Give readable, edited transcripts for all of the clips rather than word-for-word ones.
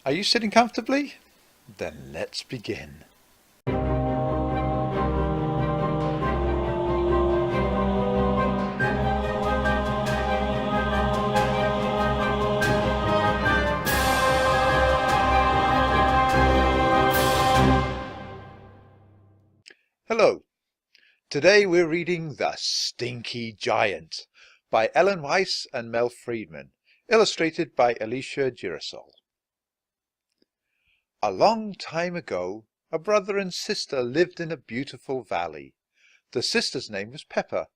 Are you sitting comfortably? Then let's begin. Hello. Today we're reading The Stinky Giant by Ellen Weiss and Mel Friedman, illustrated by Alicia Girasol. A long time ago, a brother and sister lived in a beautiful valley. The sister's name was Pepper.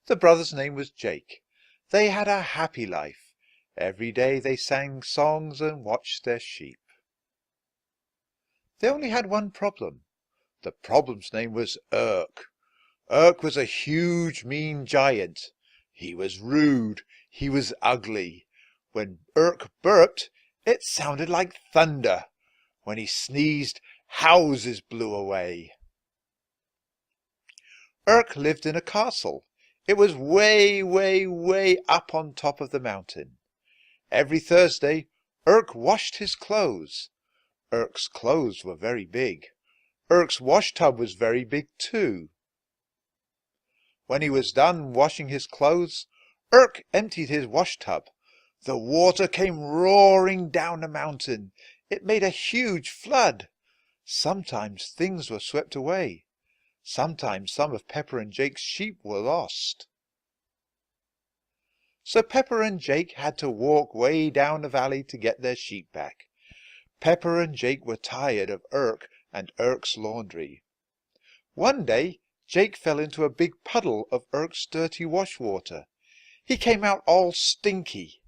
The brother's name was Jake. They had a happy life. Every day they sang songs and watched their sheep. They only had one problem. The problem's name was Urk. Urk was a huge, mean giant. He was rude. He was ugly. When Urk burped, it sounded like thunder. When he sneezed, houses blew away. Urk lived in a castle. It was way, way, way up on top of the mountain. Every Thursday, Urk washed his clothes. Urk's clothes were very big. Urk's wash tub was very big too. When he was done washing his clothes, Urk emptied his wash tub. The water came roaring down the mountain. It made a huge flood. Sometimes things were swept away. Sometimes some of Pepper and Jake's sheep were lost. So Pepper and Jake had to walk way down the valley to get their sheep back. Pepper and Jake were tired of Urk and Urk's laundry. One day, Jake fell into a big puddle of Urk's dirty wash water. He came out all stinky.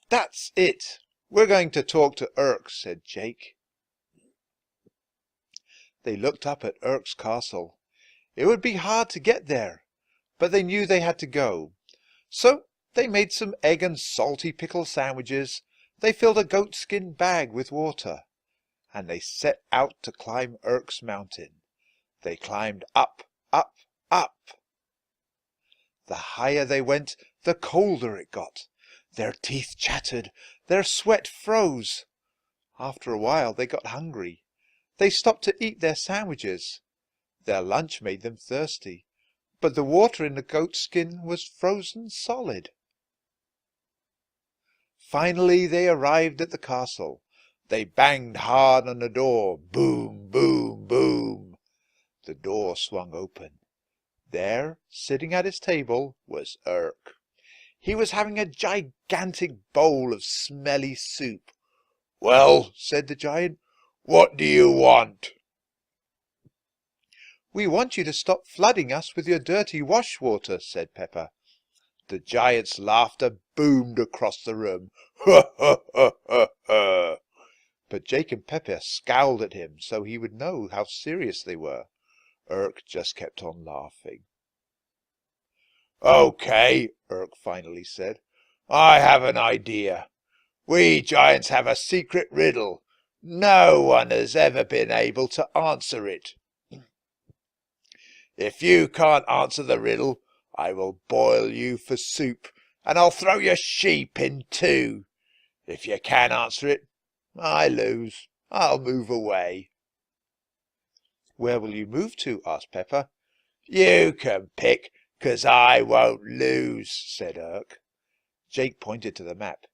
"That's it. We're going to talk to Urk," said Jake. They looked up at Urk's castle. It would be hard to get there, but they knew they had to go. So they made some egg and salty pickle sandwiches. They filled a goatskin bag with water, and they set out to climb Urk's mountain. They climbed up, up, up. The higher they went, the colder it got. Their teeth chattered. Their sweat froze. After a while they got hungry. They stopped to eat their sandwiches. Their lunch made them thirsty, but the water in the goatskin was frozen solid. Finally they arrived at the castle. They banged hard on the door. Boom, boom, boom. The door swung open. There, sitting at his table, was Urk. He was having a gigantic bowl of smelly soup. "Well," said the giant, "what do you want?" "We want you to stop flooding us with your dirty wash water," said Pepper. The giant's laughter boomed across the room. "Ha, ha, ha, ha, ha." But Jake and Pepper scowled at him so he would know how serious they were. Urk just kept on laughing. "Okay," Urk finally said. "I have an idea. We giants have a secret riddle. No one has ever been able to answer it. If you can't answer the riddle, I will boil you for soup, and I'll throw your sheep in too. If you can answer it, I lose. I'll move away." "Where will you move to?" asked Pepper. "You can pick, 'cause I won't lose," said Urk. Jake pointed to the map.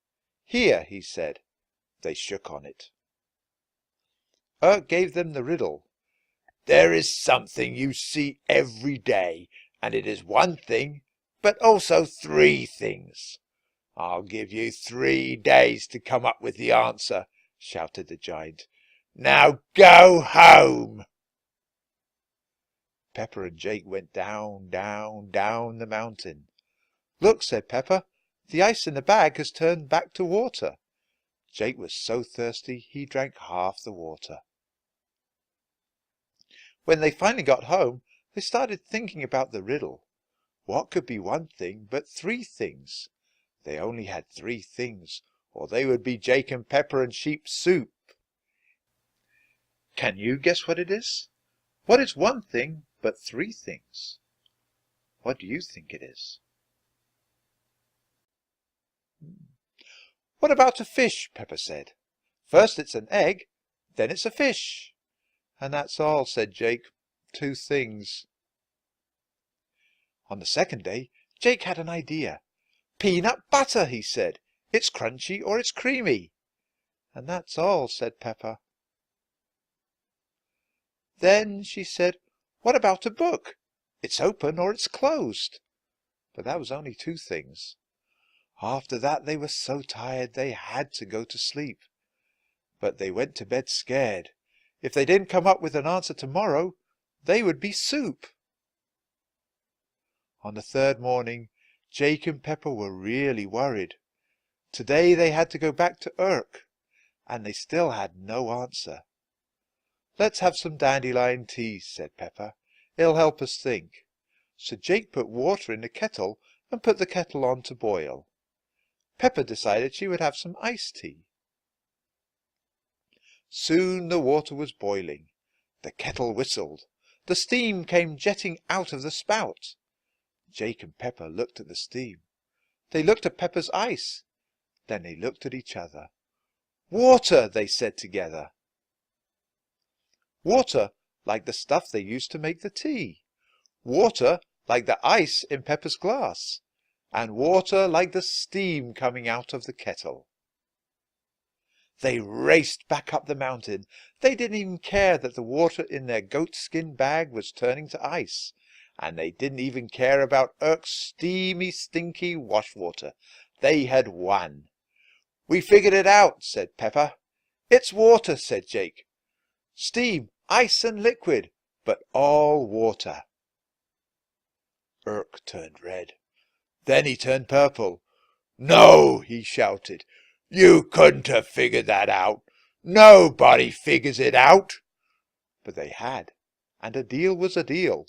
"Here," he said. They shook on it. Urk gave them the riddle. "There is something you see every day, and it is one thing, but also three things." "I'll give you 3 days to come up with the answer," shouted the giant. "Now go home." Pepper and Jake went down, down, down the mountain. "Look," said Pepper, "the ice in the bag has turned back to water." Jake was so thirsty he drank half the water. When they finally got home, they started thinking about the riddle. What could be one thing but 3 things? They only had 3 things, or they would be Jake and Pepper and sheep soup. Can you guess what it is? What is one thing but 3 things? What do you think it is? "What about a fish?" Pepper said. First it's an egg, then it's a fish. And that's all, said Jake. 2 things. On the second day, Jake had an idea. Peanut butter, he said. It's crunchy or it's creamy. And that's all, said Pepper. Then she said, what about a book? It's open or it's closed. But that was only 2 things. After that they were so tired they had to go to sleep. But they went to bed scared. If they didn't come up with an answer tomorrow, they would be soup. On the 3rd morning, Jake and Pepper were really worried. Today they had to go back to Urk, and they still had no answer. Let's have some dandelion tea, said Pepper. It'll help us think. So Jake put water in the kettle and put the kettle on to boil. Pepper decided she would have some iced tea. Soon the water was boiling. The kettle whistled. The steam came jetting out of the spout. Jake and Pepper looked at the steam. They looked at Pepper's ice. Then they looked at each other. Water, they said together. Water like the stuff they used to make the tea. Water like the ice in Pepper's glass. And water like the steam coming out of the kettle. They raced back up the mountain. They didn't even care that the water in their goatskin bag was turning to ice. And they didn't even care about Urk's steamy, stinky washwater. They had won. We figured it out, said Pepper. It's water, said Jake. Steam, ice and liquid, but all water. Urk turned red. Then he turned purple. No, he shouted. You couldn't have figured that out. Nobody figures it out. But they had, and a deal was a deal.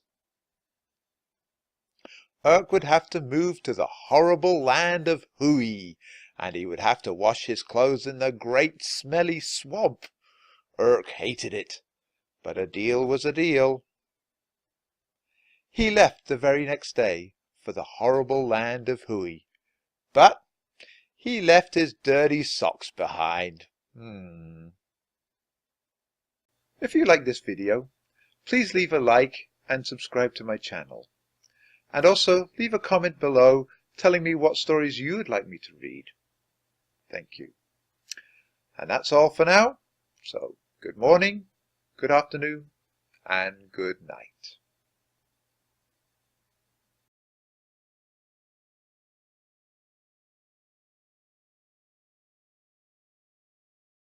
Urk would have to move to the horrible land of Hooey, and he would have to wash his clothes in the great smelly swamp. Urk hated it, but a deal was a deal. He left the very next day for the horrible land of Hooey, but he left his dirty socks behind. If you like this video, please leave a like and subscribe to my channel. And also leave a comment below telling me what stories you would like me to read. Thank you. And that's all for now. So good morning, good afternoon, and good night.